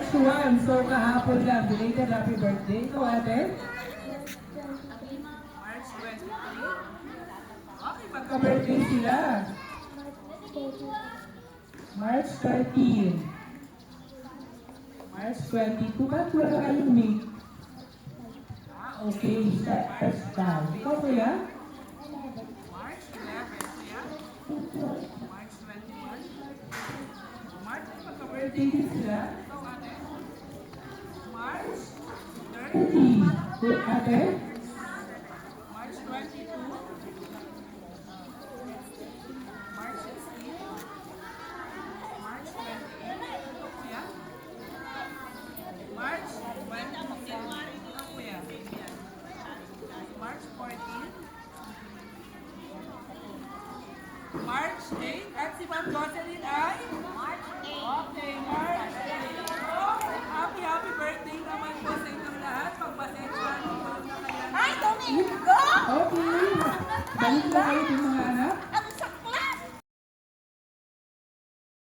March 1, so kahapon lang. Belated happy birthday. Ikaw, ate? March 23. Okay, Magka-birthday sila. March 13. March 22. Ba't wala kayong May? Okay, first time. Ikaw, kuya? March 11. Kuya? March 21. March, Birthday din sila. ikaw ate? March 30. Good, ate? March 22. March 16. March 28. Ito kuya. March 28. Ito kuya. March 14. March 8. At si Ma'am Jocelyn ay? March 8. Okay, March 8. Happy birthday naman po sa inyong lahat. Pagpasensya niyo na kaya. Okay. Balik na kayo din